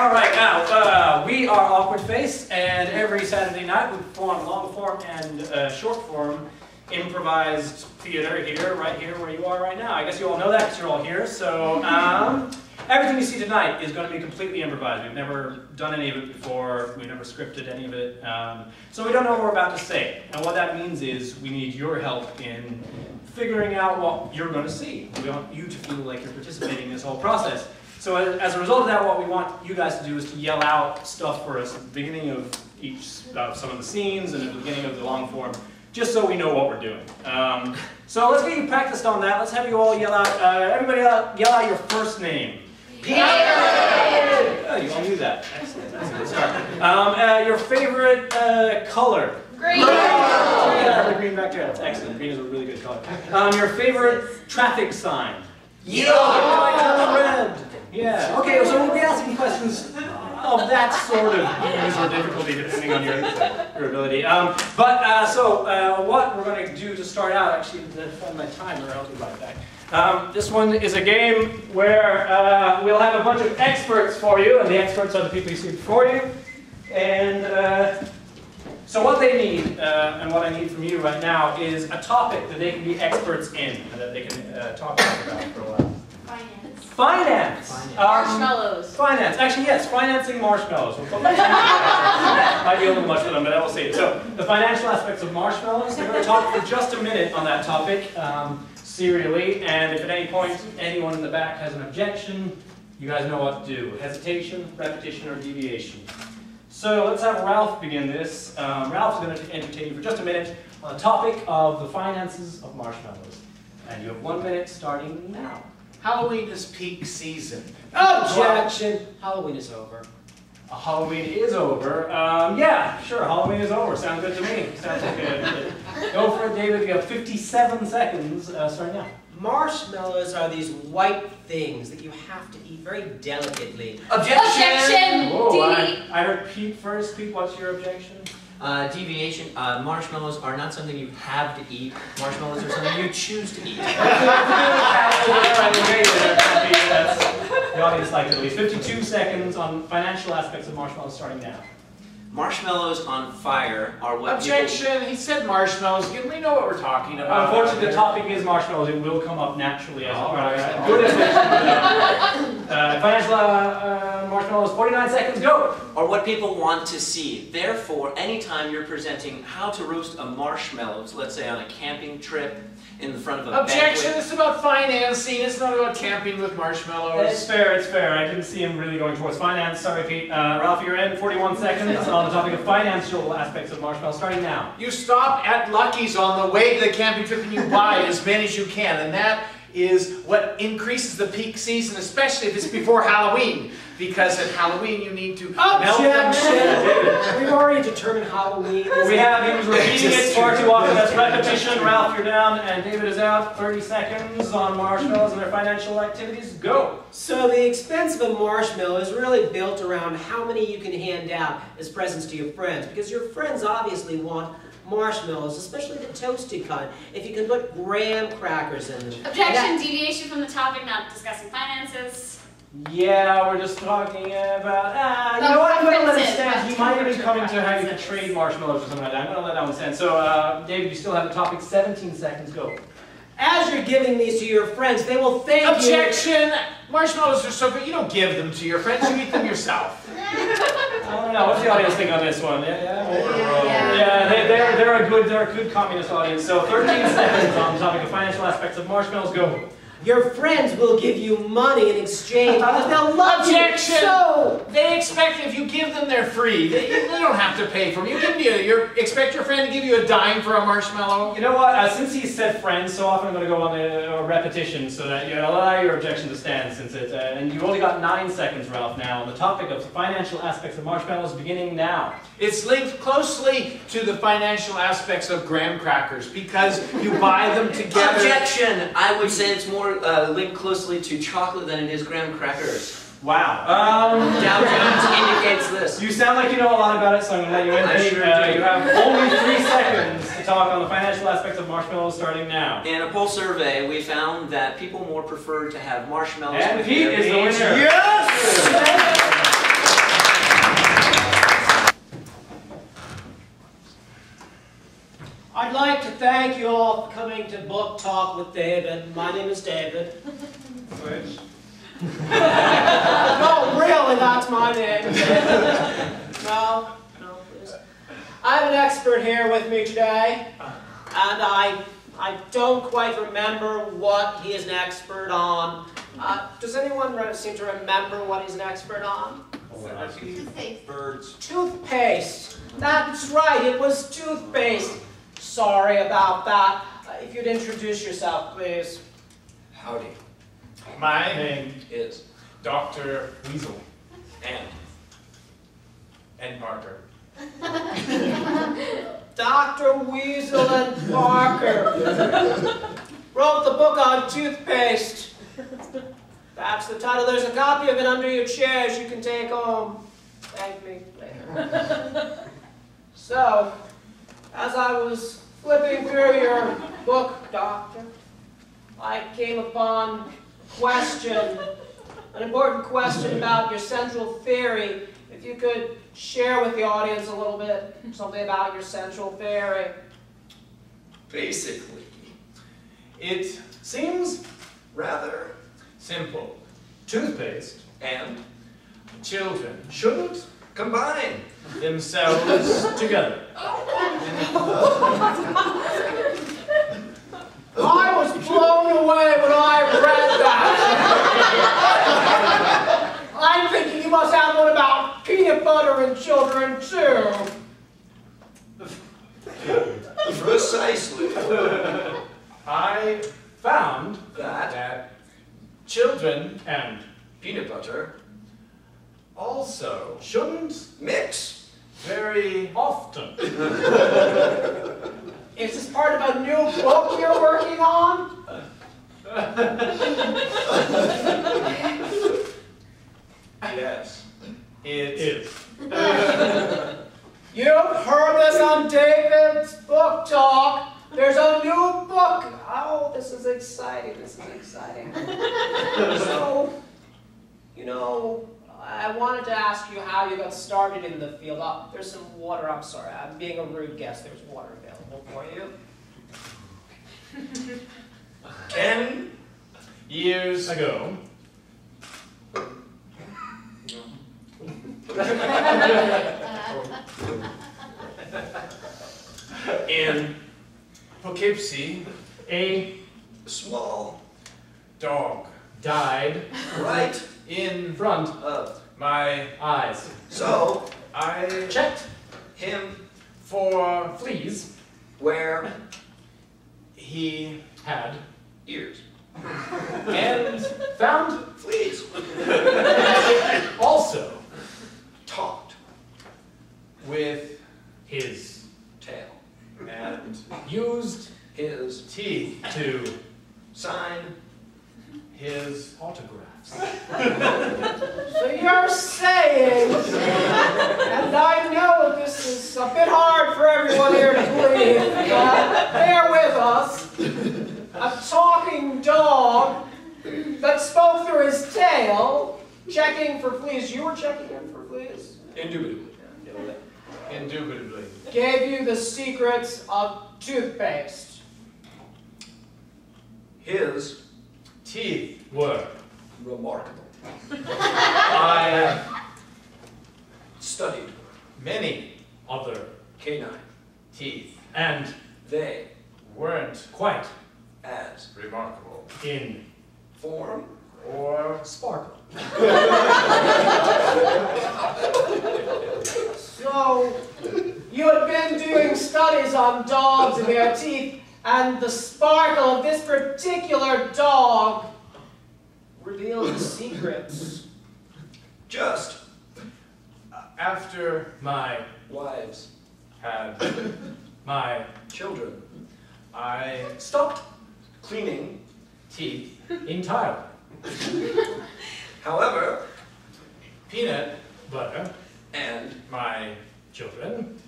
Alright, now, we are Awkward Face, and every Saturday night we perform long form and short form improvised theater here, right here where you are right now. I guess you all know that because you're all here, so everything you see tonight is going to be completely improvised. We've never done any of it before, we've never scripted any of it, so we don't know what we're about to say. And what that means is we need your help in figuring out what you're going to see. We want you to feel like you're participating in this whole process. So as a result of that, what we want you guys to do is to yell out stuff for us at the beginning of some of the scenes and at the beginning of the long form, just so we know what we're doing. So let's get you practiced on that. Let's have you all yell out, everybody yell out your first name. Peter! Oh, you all knew that. Excellent, that's a good start. Your favorite color? Green! Yeah, green back there, that's excellent. Green is a really good color. Your favorite traffic sign? Yellow! Red! Yeah. Okay, so we'll be asking questions of that sort of ease or difficulty depending on your ability. What we're going to do to start out, actually, to find my timer, I'll be right back. This one is a game where we'll have a bunch of experts for you, and the experts are the people you see before you. And so what they need, and what I need from you right now, is a topic that they can be experts in, and that they can talk about for a while. Finance. Marshmallows. Finance. Actually, yes, financing marshmallows. Might be a little much for them, but I will say it. So, the financial aspects of marshmallows. They're going to talk for just a minute on that topic, serially. And if at any point anyone in the back has an objection, you guys know what to do. Hesitation, repetition, or deviation. So let's have Ralph begin this. Ralph's going to entertain you for just a minute on the topic of the finances of marshmallows. And you have 1 minute starting now. Halloween is peak season. Objection! Halloween is over. Halloween is over. Yeah, sure, Halloween is over. Sounds good to me. Sounds like good. Go for it, David. You have 57 seconds starting now. Marshmallows are these white things that you have to eat very delicately. Objection! Whoa, I heard Pete first. Pete, what's your objection? Deviation. Marshmallows are not something you have to eat. Marshmallows are something you choose to eat. The audience liked it at least. 52 seconds on financial aspects of marshmallows starting now. Marshmallows on fire are what Objection! He said marshmallows. We know what we're talking about. Unfortunately, the topic is marshmallows. It will come up naturally as a good objection. Financial marshmallows, 49 seconds, go! Are what people want to see. Therefore, anytime you're presenting how to roast a marshmallow, let's say on a camping trip, in the front of a Objection! banquet. It's about financing. It's not about camping with marshmallows. It's fair, it's fair. I didn't see him really going towards finance. Sorry, Pete. Ralph, you're in. 41 seconds on the topic of financial aspects of marshmallows. Starting now. You stop at Lucky's on the way to the camping trip and you buy as many as you can. And that is what increases the peak season, especially if it's before Halloween. Because at Halloween you need to melt them. We've already determined Halloween. We have, he was repeating it far too often. That's repetition. Ralph, you're down, and David is out. 30 seconds on marshmallows and their financial activities. Go! So the expense of a marshmallow is really built around how many you can hand out as presents to your friends. Because your friends obviously want marshmallows, especially the toasted kind, if you can put graham crackers in them. Objection, deviation from the topic, not discussing finances. Yeah, we're just talking about, you know what, I'm going to let it stand. He might have been coming to how you could trade marshmallows or something like that. I'm going to let that one stand. So, David, you still have the topic. 17 seconds, go. As you're giving these to your friends, they will thank you. Objection! Marshmallows are so good, you don't give them to your friends, you eat them yourself. I don't know. What's the audience think on this one? Yeah, they're a good communist audience. So 13 seconds on the topic of financial aspects of marshmallows. Go. Your friends will give you money in exchange because they'll love Objection! you so. They expect if you give them, they're free. They don't have to pay for them. You expect your friend to give you a dime for a marshmallow. You know what? Since he said friends so often, I'm going to go on a repetition so that you allow your objection to stand. Since it's and you only got 9 seconds, Ralph. Now on the topic of financial aspects of marshmallows, beginning now. It's linked closely to the financial aspects of graham crackers because you buy them together. Objection! I would say it's more linked closely to chocolate than it is graham crackers. Wow. Dow Jones indicates this. You sound like you know a lot about it, so I'm going to let you in. I sure do. You have only 3 seconds to talk on the financial aspects of marshmallows starting now. In a poll survey, we found that people more prefer to have marshmallows. And Pete is the winner. Yes! I'd like to thank you all for coming to Book Talk with David. My name is David. Which? No, really, that's my name. No, please. I have an expert here with me today, and I don't quite remember what he is an expert on. Does anyone seem to remember what he's an expert on? Birds. Toothpaste. That's right, it was toothpaste. Sorry about that. If you'd introduce yourself, please. Howdy. My name Is Dr. Weasel and Parker. Dr. Weasel and Parker wrote the book on toothpaste. That's the title. There's a copy of it under your chairs you can take home. Thank me later. So, as I was flipping through your book, Doctor, I came upon a question, an important question about your central theory. If you could share with the audience a little bit something about your central theory. basically It seems rather simple. Toothpaste and children shouldn't combine. themselves together. I was blown away when I read that. I'm thinking you must have one about peanut butter and children too. Precisely. I found That children and peanut butter also shouldn't mix. very often. Is this part of a new book you're working on? Yes. It is. You've heard this on David's Book Talk. There's a new book. Oh, this is exciting. This is exciting. So, I wanted to ask you how you got started in the field. There's some water. I'm sorry. I'm being a rude guest. There's water available for you. 10 Years ago, in Poughkeepsie, a small dog died right in front of. my eyes. So I checked him for fleas. where He had ears. and found Fleas. also Talked. with his Tail. and used His teeth to sign. his autographs. So you're saying, and I know this is a bit hard for everyone here to believe, but bear with us, a talking dog that spoke through his tail, checking for fleas. You were checking in for fleas? Indubitably. Indubitably. Gave you the secrets of toothpaste. His Teeth were. remarkable. I Studied. many other Canine. teeth, and They weren't quite as remarkable in form. or sparkle. So, you had been doing studies on dogs and their teeth, and the sparkle of this particular dog revealed the secrets. Just After my wives. had my Children. I stopped Cleaning. teeth entirely. However, Peanut butter, and my children,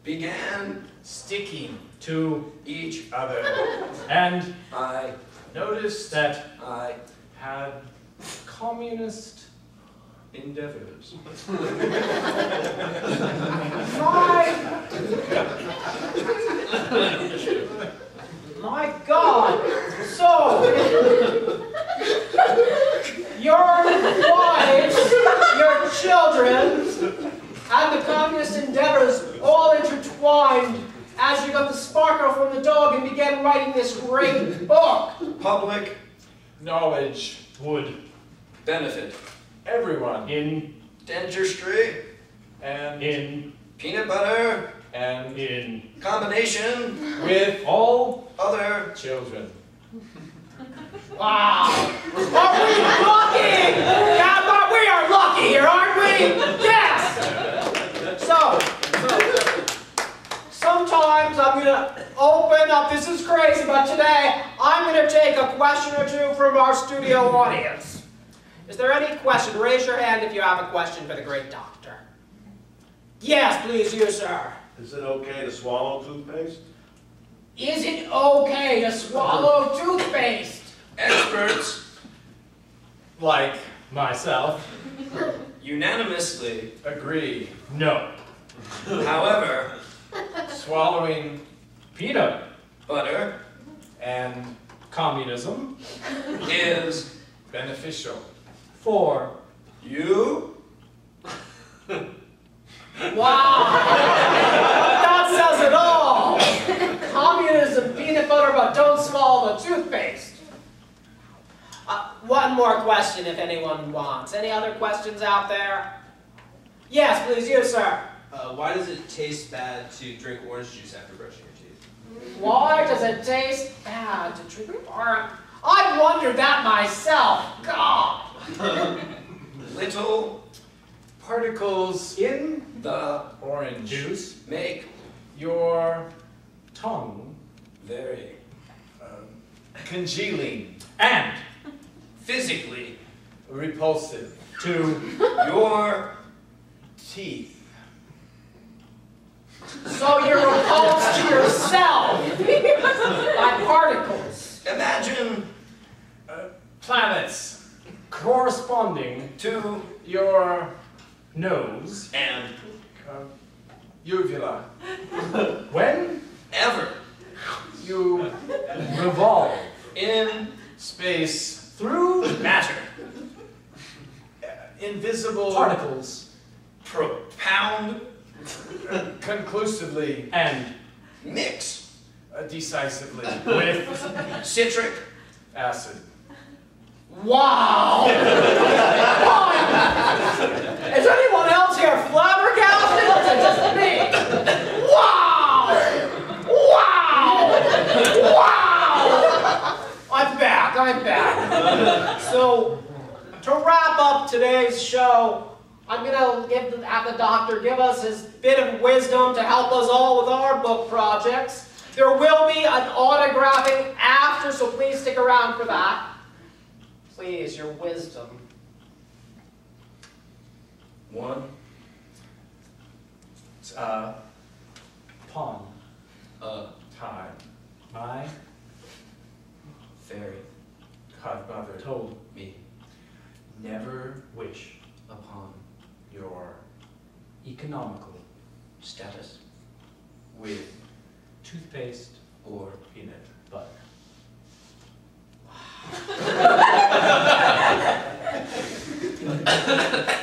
began sticking to each other, and I noticed that I had communist endeavors. My God! So, your wives, your children, and the communist endeavors all intertwined as you got the sparkle from the dog and began writing this great book. Public Knowledge. Would. benefit. Everyone. In. Dentistry. And In. Peanut butter. and In. Combination. with All. Other. children. Wow! Are we lucky? Yeah, but we are lucky here, aren't we? Yes! So, sometimes I'm gonna open up, this is crazy, but today I'm gonna take a question or two from our studio audience. Is there any question? Raise your hand if you have a question for the great doctor. Yes, please, you, sir. Is it okay to swallow toothpaste? Is it okay to swallow toothpaste? Experts Like, Myself. unanimously, agree. No. however, Swallowing Peanut. butter and Communism. is beneficial. For. you. Wow! That says it all! Communism, peanut butter, but don't swallow the toothpaste. One more question if anyone wants. Any other questions out there? Yes, please, you, sir. Why does it taste bad to drink orange juice after brushing your teeth? Why does it taste bad to drink orange? I wondered that myself. God! Little Particles in the orange Juice. make your Tongue. very congealing, And. physically repulsive To. your teeth. So you're repulsed to yourself by particles. imagine Planets. Corresponding. to Your Nose. and uvula. When. ever You Revolve. in space. Through. matter Invisible. Particles. propound Conclusively. And. mix Decisively. With. citric Acid. Wow! Is anyone else here flabbergasted? Or is it just me? Wow! Wow! Wow! I'm back. So, to wrap up today's show, I'm gonna have the doctor give us his bit of wisdom to help us all with our book projects. There will be an autographing after, so please stick around for that. Please, your wisdom. one Pawn. Time. My. fairy Godmother. Told. me Never Wish. upon your Economical. status with Toothpaste. or peanut. Butter.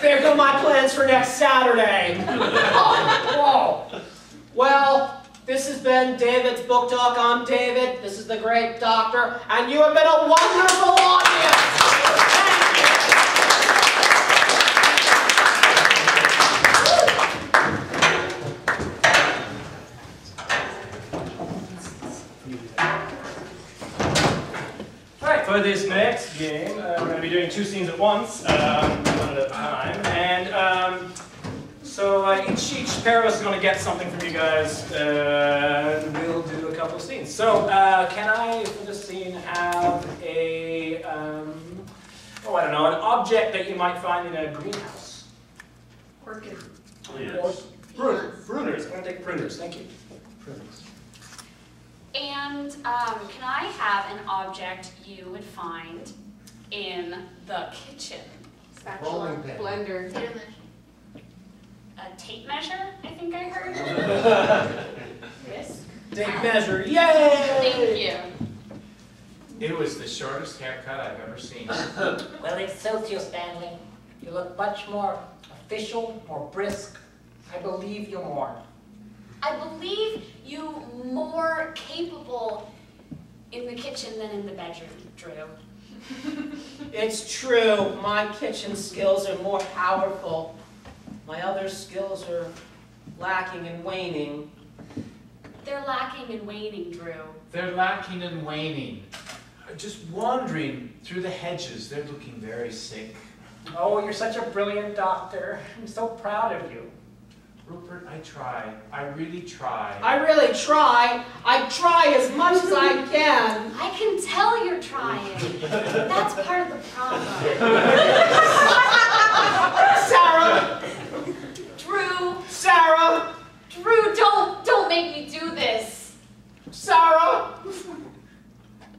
There go my plans for next Saturday. Oh, whoa. Well, this has been David's Book Talk. I'm David. This is the great doctor. And you have been a wonderful audience. Alright, for this next game, we're going to be doing 2 scenes at once, one at a time, and so each pair of us is going to get something from you guys, and we'll do a couple of scenes. So, can I, for this scene, have a, oh, I don't know, an object that you might find in a greenhouse? Orchid. Yes. Pruners. I'm going to take pruners, thank you. Pruners. And can I have an object you would find in the kitchen? Spatula, Rolling pin. blender. A tape measure, I think I heard. Whisk. Take measure, yay! Thank you. It was the shortest haircut I've ever seen. Well, it suits you, Stanley. You look much more official, more brisk. I believe you more. I believe you more capable in the kitchen than in the bedroom, Drew. It's true, my kitchen skills are more powerful. My other skills are lacking and waning. They're lacking and waning, Drew. They're lacking and waning. Just wandering through the hedges. They're looking very sick. Oh, you're such a brilliant doctor. I'm so proud of you. Rupert, I try. I really try. I really try. I try as much as I can. I can tell you're trying. That's part of the problem. Sarah! Drew, Drew, don't make me do this. Sarah!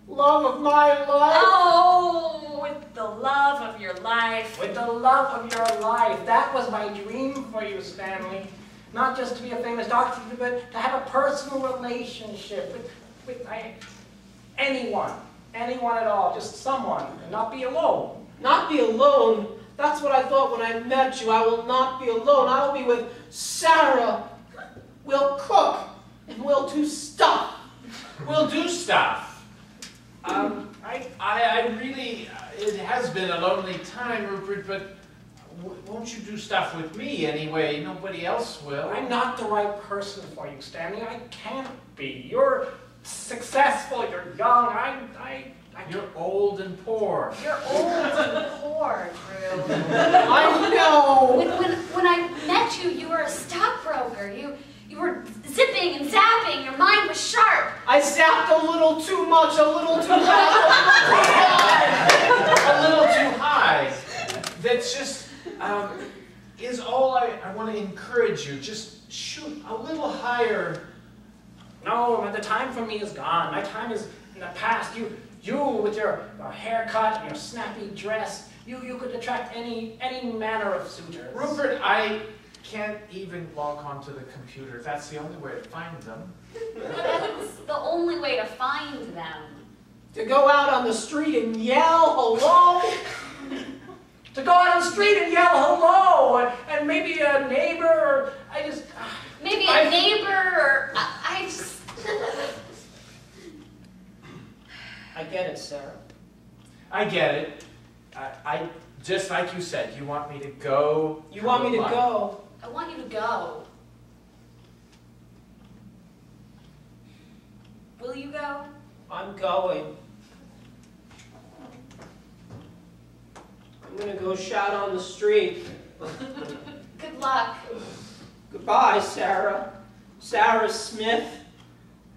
Love of my life. Oh, with the love of your life. With the love of your life. That was my dream for you, Stanley. Not just to be a famous doctor, but to have a personal relationship with anyone. Anyone at all. Just someone. And not be alone. Not be alone. That's what I thought when I met you. I will not be alone. I will be with Sarah. We'll cook. And we'll do stuff. We'll do stuff. I really, it has been a lonely time, Rupert, but won't you do stuff with me anyway? Nobody else will. I'm not the right person for you, Stanley. I can't be. You're successful. You're young. You're old and poor. You're old and poor, Drew. I know. When I met you, you were a stockbroker. You were zipping and zapping. Your mind was sharp. I zapped a little too much, a little too fast, A little too high. That's just, is all I want to encourage you. Just shoot a little higher. No, the time for me is gone. My time is in the past. You with your haircut and your snappy dress, you could attract any manner of suitors. Rupert, I can't even log onto the computer. That's the only way to find them. That's the only way to find them. To go out on the street and yell hello. To go out on the street and yell hello, and maybe a neighbor, or Maybe a neighbor, or I just... I get it, Sarah. I get it. I just like you said, you want me to go. You want me to go? I want you to go. Will you go? I'm going. I'm gonna go shout on the street. Good luck. Goodbye, Sarah. Sarah Smith.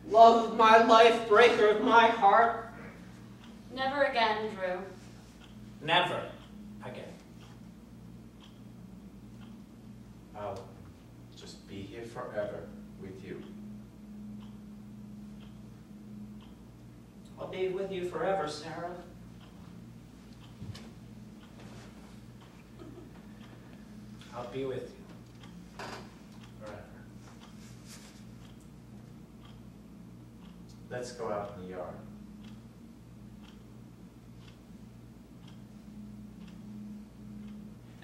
Love of my life, breaker of my heart. Never again, Drew. never again. I'll just be here forever with you. I'll be with you forever, Sarah. I'll be with you forever. Let's go out in the yard.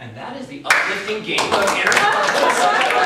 And that is the uplifting game of interpersonal